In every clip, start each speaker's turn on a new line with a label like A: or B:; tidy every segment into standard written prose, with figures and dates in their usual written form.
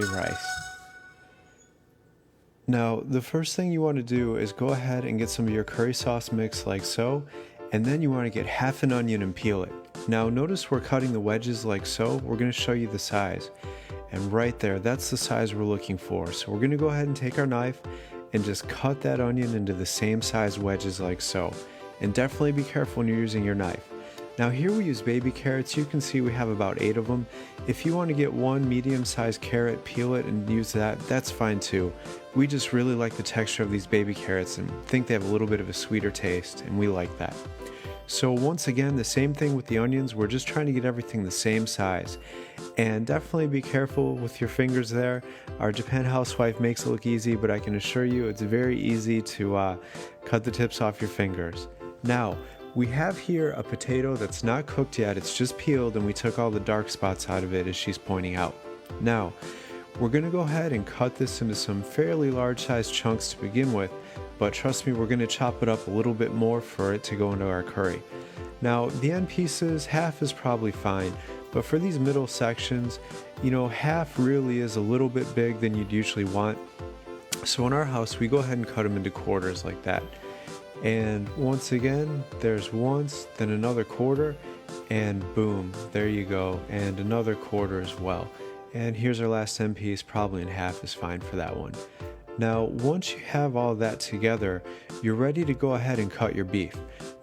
A: rice. Now, the first thing you want to do is go ahead and get some of your curry sauce mix like so, and then you want to get half an onion and peel it. Now, notice we're cutting the wedges like so. We're going to show you the size. And right there, that's the size we're looking for. So we're going to go ahead and take our knife and just cut that onion into the same size wedges like so. And definitely be careful when you're using your knife. Now here we use baby carrots. You can see we have about 8 of them. If you want to get one medium-sized carrot, peel it and use that, that's fine too. We just really like the texture of these baby carrots and think they have a little bit of a sweeter taste, and we like that. So once again, the same thing with the onions. We're just trying to get everything the same size. And definitely be careful with your fingers there. Our Japan housewife makes it look easy, but I can assure you it's very easy to cut the tips off your fingers. Now, we have here a potato that's not cooked yet. It's just peeled, and we took all the dark spots out of it, as she's pointing out. Now, we're going to go ahead and cut this into some fairly large sized chunks to begin with, but trust me, we're going to chop it up a little bit more for it to go into our curry. Now, the end pieces, half is probably fine, but for these middle sections, half really is a little bit big than you'd usually want. So in our house, we go ahead and cut them into quarters like that. And once again, there's once, then another quarter, and boom, there you go, and another quarter as well. And here's our last end piece, probably in half is fine for that one. Now, once you have all that together, you're ready to go ahead and cut your beef.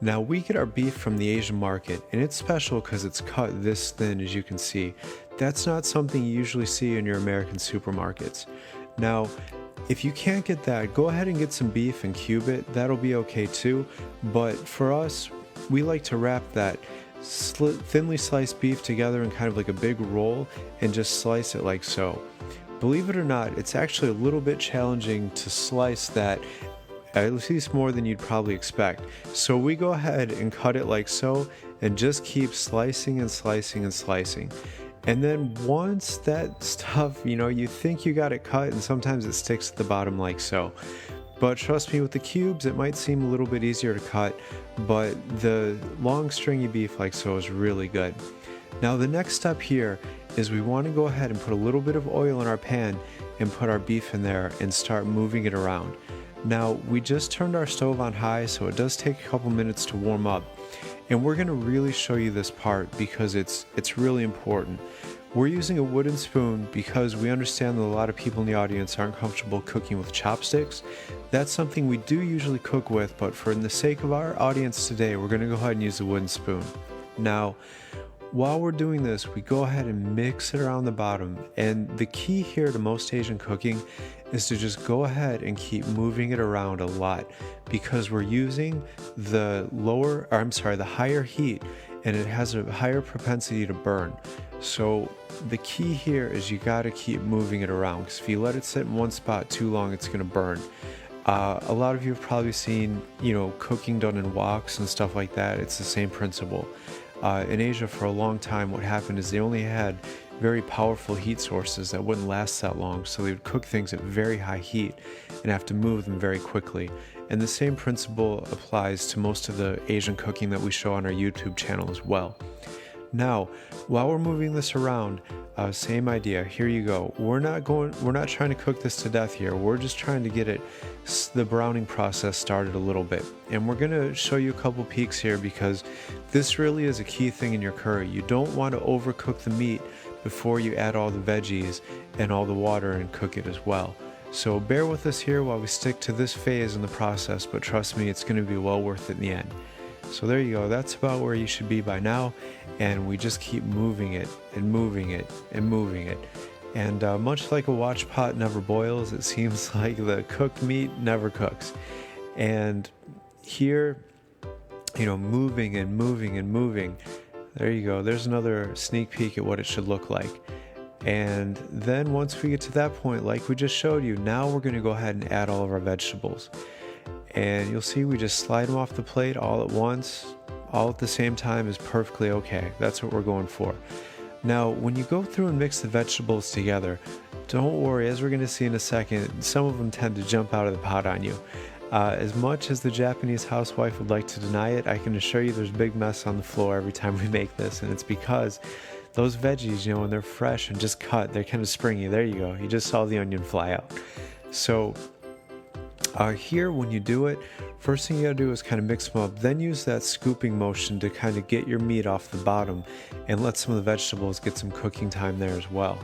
A: Now, we get our beef from the Asian market, and it's special because it's cut this thin, as you can see. That's not something you usually see in your American supermarkets. Now, if you can't get that, go ahead and get some beef and cube it. That'll be okay too. But for us, we like to wrap that thinly sliced beef together in kind of like a big roll and just slice it like so. Believe it or not, it's actually a little bit challenging to slice that, at least more than you'd probably expect. So we go ahead and cut it like so and just keep slicing and slicing and slicing. And then once that stuff, you think you got it cut, and sometimes it sticks at the bottom like so. But trust me, with the cubes, it might seem a little bit easier to cut, but the long stringy beef like so is really good. Now the next step here is we want to go ahead and put a little bit of oil in our pan and put our beef in there and start moving it around. Now we just turned our stove on high, so it does take a couple minutes to warm up. And we're going to really show you this part because it's really important. We're using a wooden spoon because we understand that a lot of people in the audience aren't comfortable cooking with chopsticks. That's something we do usually cook with, but for the sake of our audience today, we're going to go ahead and use the wooden spoon. Now, while we're doing this, we go ahead and mix it around the bottom. And the key here to most Asian cooking is to just go ahead and keep moving it around a lot because we're using the higher heat, and it has a higher propensity to burn. So the key here is you got to keep moving it around because if you let it sit in one spot too long, it's going to burn. A lot of you have probably seen, cooking done in woks and stuff like that. It's the same principle. In Asia for a long time, what happened is they only had very powerful heat sources that wouldn't last that long, so they would cook things at very high heat and have to move them very quickly. And the same principle applies to most of the Asian cooking that we show on our YouTube channel as well. Now, while we're moving this around, same idea. Here you go. We're not trying to cook this to death here. We're just trying to get the browning process started a little bit. And we're going to show you a couple peeks here because this really is a key thing in your curry. You don't want to overcook the meat before you add all the veggies and all the water and cook it as well. So bear with us here while we stick to this phase in the process, but trust me, it's going to be well worth it in the end. So there you go, that's about where you should be by now, and we just keep moving it and moving it and moving it. And much like a watch pot never boils, it seems like the cooked meat never cooks. And here, moving and moving and moving, there you go, there's another sneak peek at what it should look like. And then once we get to that point, like we just showed you, now we're going to go ahead and add all of our vegetables. And you'll see we just slide them off the plate all at once, all at the same time is perfectly okay. That's what we're going for. Now, when you go through and mix the vegetables together, don't worry, as we're going to see in a second, some of them tend to jump out of the pot on you. As much as the Japanese housewife would like to deny it, I can assure you there's a big mess on the floor every time we make this, and it's because those veggies, when they're fresh and just cut, they're kind of springy. There you go. You just saw the onion fly out. So here, when you do it, first thing you gotta do is kind of mix them up, then use that scooping motion to kind of get your meat off the bottom and let some of the vegetables get some cooking time there as well.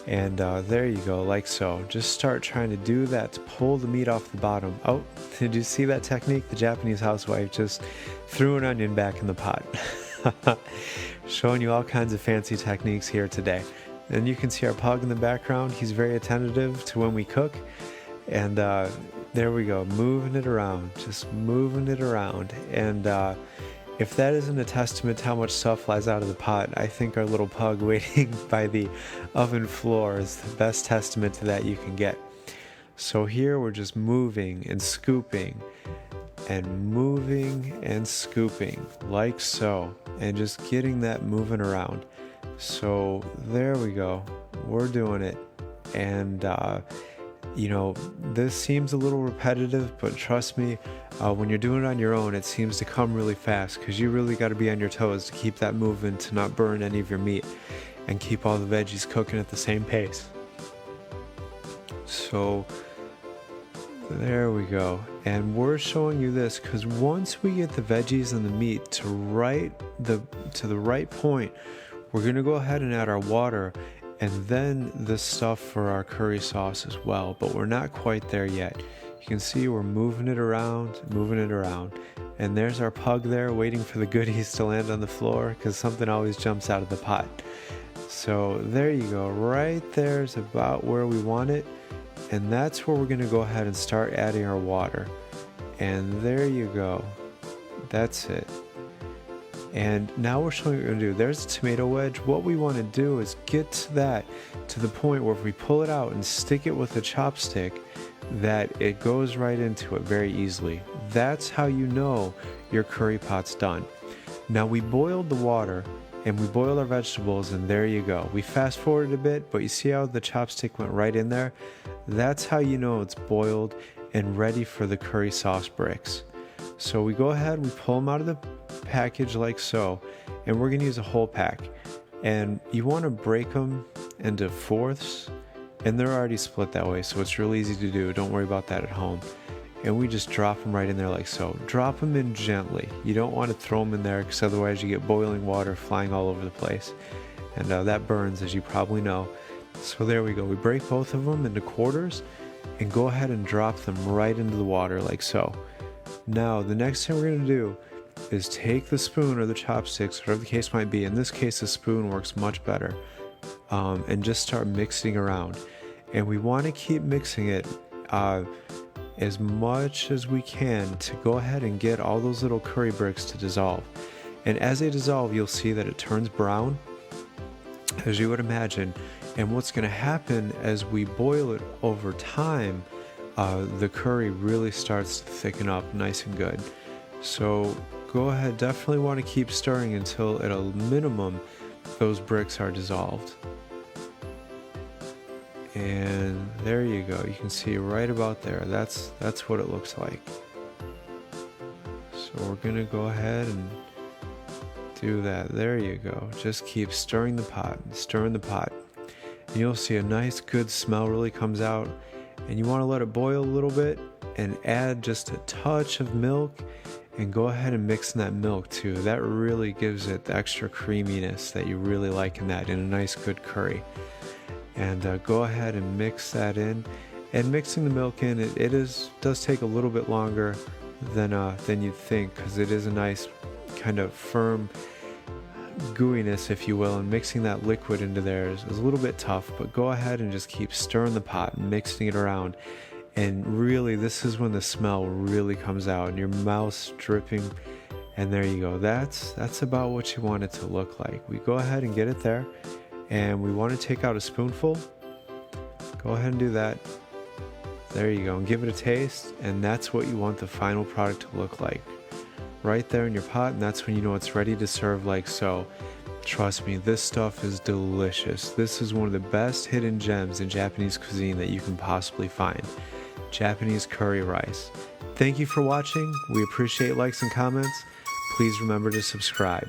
A: And there you go, like so. Just start trying to do that to pull the meat off the bottom. Oh, did you see that technique? The Japanese housewife just threw an onion back in the pot. Showing you all kinds of fancy techniques here today. And you can see our pug in the background. He's very attentive to when we cook. And there we go, moving it around, just moving it around. And if that isn't a testament to how much stuff flies out of the pot, I think our little pug waiting by the oven floor is the best testament to that you can get. So here we're just moving and scooping and moving and scooping like so, and just getting that moving around. So there we go, we're doing it. And this seems a little repetitive, but trust me, when you're doing it on your own, it seems to come really fast, because you really got to be on your toes to keep that moving, to not burn any of your meat, and keep all the veggies cooking at the same pace. So there we go. And we're showing you this because once we get the veggies and the meat to the right point, we're going to go ahead and add our water, and then the stuff for our curry sauce as well, but we're not quite there yet. You can see we're moving it around, and there's our pug there waiting for the goodies to land on the floor, because something always jumps out of the pot. So there you go, right there's about where we want it, and that's where we're going to go ahead and start adding our water. And there you go, that's it. And now we're showing what we're going to do. There's a tomato wedge. What we want to do is get to the point where if we pull it out and stick it with a chopstick, that it goes right into it very easily. That's how you know your curry pot's done. Now we boiled the water and we boiled our vegetables, and there you go. We fast forwarded a bit, but you see how the chopstick went right in there? That's how you know it's boiled and ready for the curry sauce bricks. So we go ahead, we pull them out of the package like so, and we're going to use a whole pack. And you want to break them into fourths, and they're already split that way, so it's real easy to do. Don't worry about that at home. And we just drop them right in there like so. Drop them in gently. You don't want to throw them in there, because otherwise you get boiling water flying all over the place, and that burns, as you probably know. So there we go. We break both of them into quarters and go ahead and drop them right into the water like so. Now the next thing we're going to do is take the spoon or the chopsticks, whatever the case might be. In this case, the spoon works much better, and just start mixing around. And we want to keep mixing it as much as we can to go ahead and get all those little curry bricks to dissolve. And as they dissolve, you'll see that it turns brown, as you would imagine. And what's going to happen as we boil it over time, the curry really starts to thicken up nice and good. So go ahead, definitely want to keep stirring until at a minimum those bricks are dissolved. And there you go, you can see right about there. That's what it looks like. So we're gonna go ahead and do that. There you go, just keep stirring the pot, and you'll see a nice good smell really comes out. And you want to let it boil a little bit and add just a touch of milk, and go ahead and mix in that milk too. That really gives it the extra creaminess that you really like in a nice good curry. And go ahead and mix that in. And mixing the milk in, it does take a little bit longer than you'd think, because it is a nice kind of firm gooiness, if you will, and mixing that liquid into there is a little bit tough. But go ahead and just keep stirring the pot and mixing it around. And really, this is when the smell really comes out and your mouth's dripping. And there you go. That's about what you want it to look like. We go ahead and get it there, and we want to take out a spoonful. Go ahead and do that. There you go, and give it a taste, and that's what you want the final product to look like. Right there in your pot, and that's when you know it's ready to serve like so. Trust me, this stuff is delicious. This is one of the best hidden gems in Japanese cuisine that you can possibly find. Japanese curry rice. Thank you for watching. We appreciate likes and comments. Please remember to subscribe.